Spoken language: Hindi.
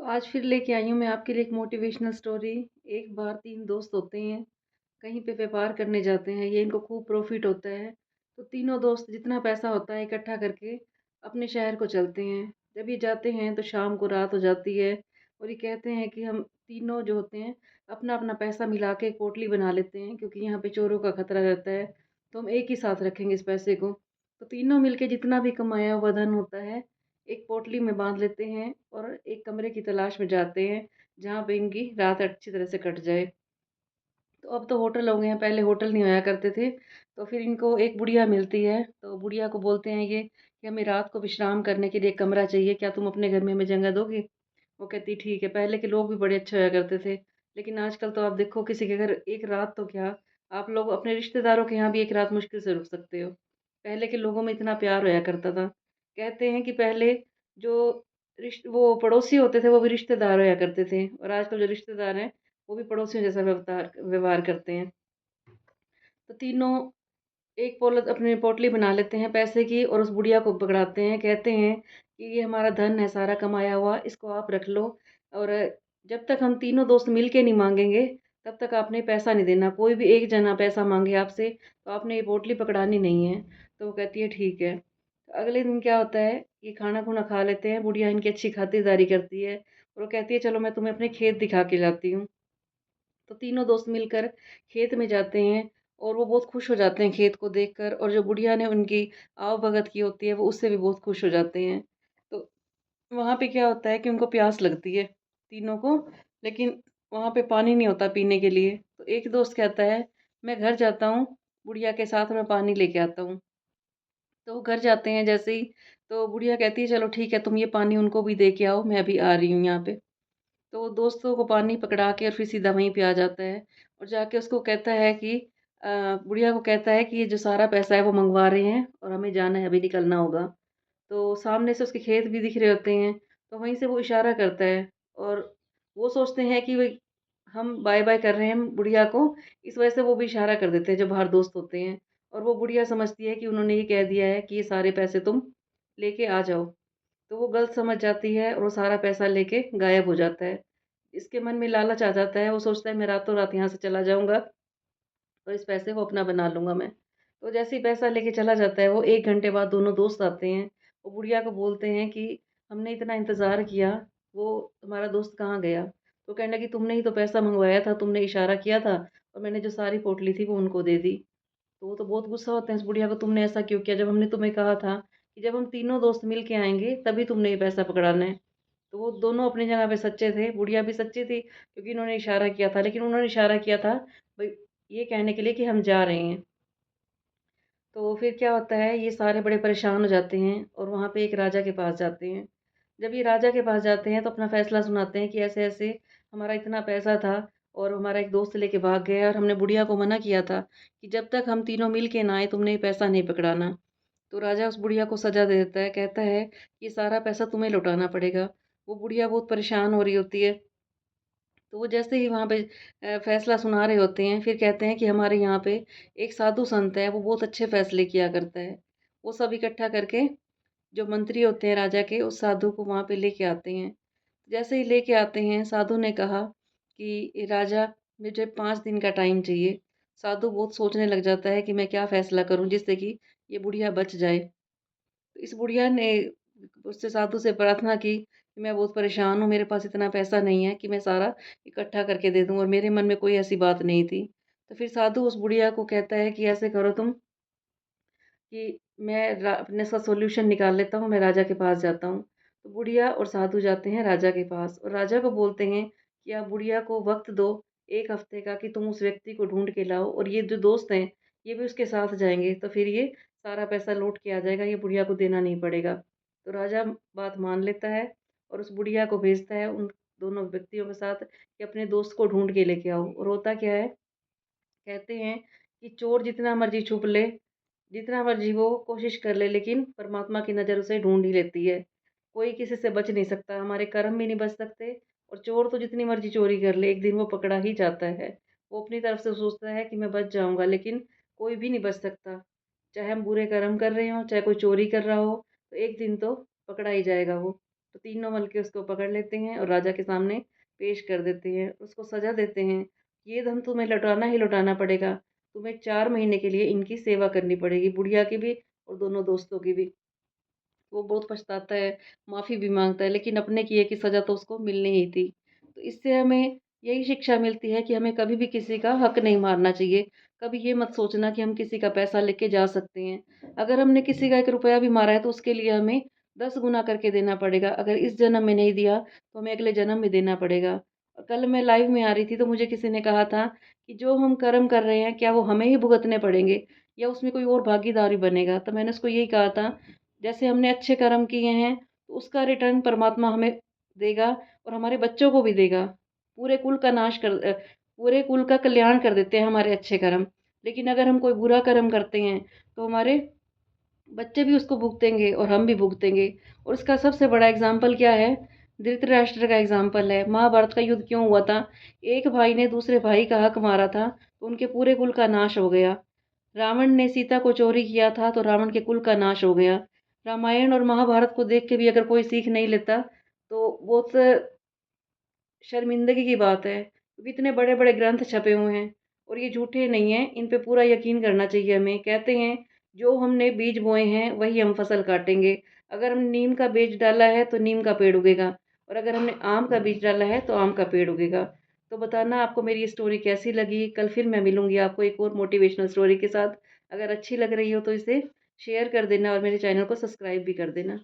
तो आज फिर लेके आई हूँ मैं आपके लिए एक मोटिवेशनल स्टोरी। एक बार 3 दोस्त होते हैं, कहीं पे व्यापार करने जाते हैं, ये इनको खूब प्रॉफ़िट होता है। तो तीनों दोस्त जितना पैसा होता है इकट्ठा करके अपने शहर को चलते हैं। जब ये जाते हैं तो शाम को रात हो जाती है और ये कहते हैं कि हम तीनों जो होते हैं अपना-अपना पैसा मिला के एक पोटली बना लेते हैं, क्योंकि यहाँ पे चोरों का खतरा रहता है, तो हम एक ही साथ रखेंगे इस पैसे को। तो तीनों मिलके जितना भी कमाया हुआ धन होता है, एक पोटली में बाँध लेते हैं और एक कमरे की तलाश में जाते हैं, जहाँ पे इनकी रात अच्छी तरह से कट जाए। तो अब तो होटल हो गए हैं, पहले होटल नहीं होया करते थे। तो फिर इनको एक बुढ़िया मिलती है, तो बुढ़िया को बोलते हैं ये कि हमें रात को विश्राम करने के लिए एक कमरा चाहिए, क्या तुम अपने घर में हमें जगह दोगी? वो कहती ठीक है। पहले के लोग भी बड़े अच्छे होया करते थे, लेकिन आजकल तो आप देखो किसी के घर एक रात तो क्या, आप लोग अपने रिश्तेदारों के यहाँ भी एक रात मुश्किल से रुक सकते हो। पहले के लोगों में इतना प्यार होया करता था। कहते हैं कि पहले जो वो पड़ोसी होते थे, वो भी रिश्तेदार होया करते थे, और आजकल जो रिश्तेदार हैं, वो भी पड़ोसियों जैसा व्यवहार व्यवहार करते हैं। तो तीनों एक अपनी पोटली बना लेते हैं पैसे की और उस बुढ़िया को पकड़ाते हैं। कहते हैं कि ये हमारा धन है सारा कमाया हुआ, इसको आप रख लो, और जब तक हम तीनों दोस्त मिल के नहीं माँगेंगे, तब तक आपने पैसा नहीं देना। कोई भी एक जना पैसा माँगे आपसे, तो आपने ये पोटली पकड़ानी नहीं है। तो वो कहती है ठीक है। अगले दिन क्या होता है, ये खाना-खुना खा लेते हैं, बुढ़िया इनकी अच्छी खातिरदारी करती है और वो कहती है चलो मैं तुम्हें अपने खेत दिखा के लाती हूँ। तो तीनों दोस्त मिलकर खेत में जाते हैं और वो बहुत खुश हो जाते हैं खेत को देखकर, और जो बुढ़िया ने उनकी आवभगत की होती है वो उससे भी बहुत खुश हो जाते हैं। तो वहाँ पे क्या होता है कि उनको प्यास लगती है तीनों को, लेकिन वहाँ पे पानी नहीं होता पीने के लिए। तो एक दोस्त कहता है मैं घर जाता हूँ, बुढ़िया के साथ मैं पानी लेके आता हूँ। तो वो घर जाते हैं जैसे ही, तो बुढ़िया कहती है चलो ठीक है, तुम ये पानी उनको भी दे के आओ, मैं अभी आ रही हूँ यहाँ पे। तो वो दोस्तों को पानी पकड़ा के और फिर सीधा वहीं पे आ जाता है और जाके उसको कहता है कि बुढ़िया को कहता है कि ये जो सारा पैसा है वो मंगवा रहे हैं और हमें जाना है, अभी निकलना होगा। तो सामने से उसके खेत भी दिख रहे होते हैं, तो वहीं से वो इशारा करता है और वो सोचते हैं कि भई हम बाय-बाय कर रहे हैं बुढ़िया को, इस वजह से वो भी इशारा कर देते हैं जो बाहर दोस्त होते हैं, और वो बुढ़िया समझती है कि उन्होंने ये कह दिया है कि ये सारे पैसे तुम लेके आ जाओ। तो वो गलत समझ जाती है और वो सारा पैसा लेके गायब हो जाता है। इसके मन में लालच आ जाता है, वो सोचता है मैं रातों-रात यहाँ से चला जाऊँगा और इस पैसे को अपना बना लूँगा मैं। तो जैसे ही पैसा लेके चला जाता है, वो 1 घंटे बाद दोनों दोस्त आते हैं। वो बुढ़िया को बोलते हैं कि हमने इतना इंतज़ार किया, वो तुम्हारा दोस्त कहाँ गया? तो कहने लगी तुमने ही तो पैसा मँगवाया था, तुमने इशारा किया था और मैंने जो सारी पोटली थी वो उनको दे दी। तो वो तो बहुत गुस्सा होते हैं इस बुढ़िया को, तुमने ऐसा क्यों किया? जब हमने तुम्हें कहा था कि जब हम तीनों दोस्त मिल के आएँगे तभी तुमने ये पैसा पकड़ाना है। तो वो दोनों अपनी जगह पे सच्चे थे, बुढ़िया भी सच्ची थी क्योंकि इन्होंने इशारा किया था, लेकिन उन्होंने इशारा किया था भई ये कहने के लिए कि हम जा रहे हैं। तो फिर क्या होता है, ये सारे बड़े परेशान हो जाते हैं और वहाँ पे एक राजा के पास जाते हैं। जब ये राजा के पास जाते हैं तो अपना फ़ैसला सुनाते हैं कि ऐसे-ऐसे हमारा इतना पैसा था और हमारा एक दोस्त लेके भाग गया और हमने बुढ़िया को मना किया था कि जब तक हम तीनों मिल के ना आए तुमने ये पैसा नहीं पकड़ाना। तो राजा उस बुढ़िया को सज़ा दे देता है, कहता है ये सारा पैसा तुम्हें लौटाना पड़ेगा। वो बुढ़िया बहुत परेशान हो रही होती है। तो वो जैसे ही वहाँ पे फ़ैसला सुना रहे होते हैं, फिर कहते हैं कि हमारे यहाँ पे एक साधु संत है, वो बहुत अच्छे फ़ैसले किया करता है। वो सब इकट्ठा करके जो मंत्री होते हैं राजा के, उस साधु को वहाँ पे लेके आते हैं। जैसे ही लेके आते हैं, साधु ने कहा कि राजा मुझे 5 दिन का टाइम चाहिए। साधु बहुत सोचने लग जाता है कि मैं क्या फ़ैसला करूँ जिससे कि ये बुढ़िया बच जाए। तो इस बुढ़िया ने उससे साधु से प्रार्थना की कि मैं बहुत परेशान हूँ, मेरे पास इतना पैसा नहीं है कि मैं सारा इकट्ठा करके दे दूँ, और मेरे मन में कोई ऐसी बात नहीं थी। तो फिर साधु उस बुढ़िया को कहता है कि ऐसे करो तुम कि मैं अपने इसका सॉल्यूशन निकाल लेता हूँ, मैं राजा के पास जाता हूँ। तो बुढ़िया और साधु जाते हैं राजा के पास और राजा को बोलते हैं कि आप बुढ़िया को वक़्त दो 1 हफ़्ते का, कि तुम उस व्यक्ति को ढूँढ के लाओ और ये जो दोस्त हैं, ये भी उसके साथ जाएँगे, तो फिर ये सारा पैसा लौट के आ जाएगा, ये बुढ़िया को देना नहीं पड़ेगा। तो राजा बात मान लेता है और उस बुढ़िया को भेजता है उन दोनों व्यक्तियों के साथ कि अपने दोस्त को ढूँढ के लेके आओ, और होता क्या है, कहते हैं कि चोर जितना मर्ज़ी छुप ले, जितना मर्ज़ी वो कोशिश कर ले, लेकिन परमात्मा की नज़र उसे ढूँढ ही लेती है। कोई किसी से बच नहीं सकता, हमारे कर्म भी नहीं बच सकते, और चोर तो जितनी मर्ज़ी चोरी कर ले, एक दिन वो पकड़ा ही जाता है। वो अपनी तरफ से सोचता है कि मैं बच जाऊँगा, लेकिन कोई भी नहीं बच सकता। चाहे हम बुरे कर्म कर रहे हों, चाहे कोई चोरी कर रहा हो, तो एक दिन तो पकड़ा ही जाएगा वो। तो तीनों मिलके उसको पकड़ लेते हैं और राजा के सामने पेश कर देते हैं। उसको सज़ा देते हैं, ये धन तुम्हें लौटाना ही लौटाना पड़ेगा। तुम्हें 4 महीने के लिए इनकी सेवा करनी पड़ेगी, बुढ़िया की भी और दोनों दोस्तों की भी। वो बहुत पछताता है, माफ़ी भी माँगता है, लेकिन अपने किए की सज़ा तो उसको मिलनी ही थी। तो इससे हमें यही शिक्षा मिलती है कि हमें कभी भी किसी का हक नहीं मारना चाहिए। कभी ये मत सोचना कि हम किसी का पैसा लेके जा सकते हैं। अगर हमने किसी का 1 रुपया भी मारा है तो उसके लिए हमें 10 गुना करके देना पड़ेगा। अगर इस जन्म में नहीं दिया तो हमें अगले जन्म में देना पड़ेगा। कल मैं लाइव में आ रही थी तो मुझे किसी ने कहा था कि जो हम कर्म कर रहे हैं क्या वो हमें ही भुगतने पड़ेंगे या उसमें कोई और भागीदारी बनेगा? तो मैंने उसको यही कहा था, जैसे हमने अच्छे कर्म किए हैं, तो उसका रिटर्न परमात्मा हमें देगा और हमारे बच्चों को भी देगा। पूरे कुल का पूरे कुल का कल्याण कर देते हैं हमारे अच्छे कर्म। लेकिन अगर हम कोई बुरा कर्म करते हैं, तो हमारे बच्चे भी उसको भुगतेंगे और हम भी भुगतेंगे। और उसका सबसे बड़ा एग्ज़ाम्पल क्या है? धृतराष्ट्र का एग्ज़ाम्पल है। महाभारत का युद्ध क्यों हुआ था? एक भाई ने दूसरे भाई का हक मारा था, तो उनके पूरे कुल का नाश हो गया। रावण ने सीता को चोरी किया था तो रावण के कुल का नाश हो गया। रामायण और महाभारत को देख के भी अगर कोई सीख नहीं लेता तो बहुत शर्मिंदगी की बात है, क्योंकि इतने बड़े-बड़े ग्रंथ छपे हुए हैं और ये झूठे नहीं हैं, इन पे पूरा यकीन करना चाहिए हमें। कहते हैं जो हमने बीज बोए हैं वही हम फसल काटेंगे। अगर हमने नीम का बीज डाला है तो नीम का पेड़ उगेगा और अगर हमने आम का बीज डाला है तो आम का पेड़ उगेगा। तो बताना आपको मेरी ये स्टोरी कैसी लगी? कल फिर मैं मिलूँगी आपको एक और मोटिवेशनल स्टोरी के साथ। अगर अच्छी लग रही हो तो इसे शेयर कर देना और मेरे चैनल को सब्सक्राइब भी कर देना।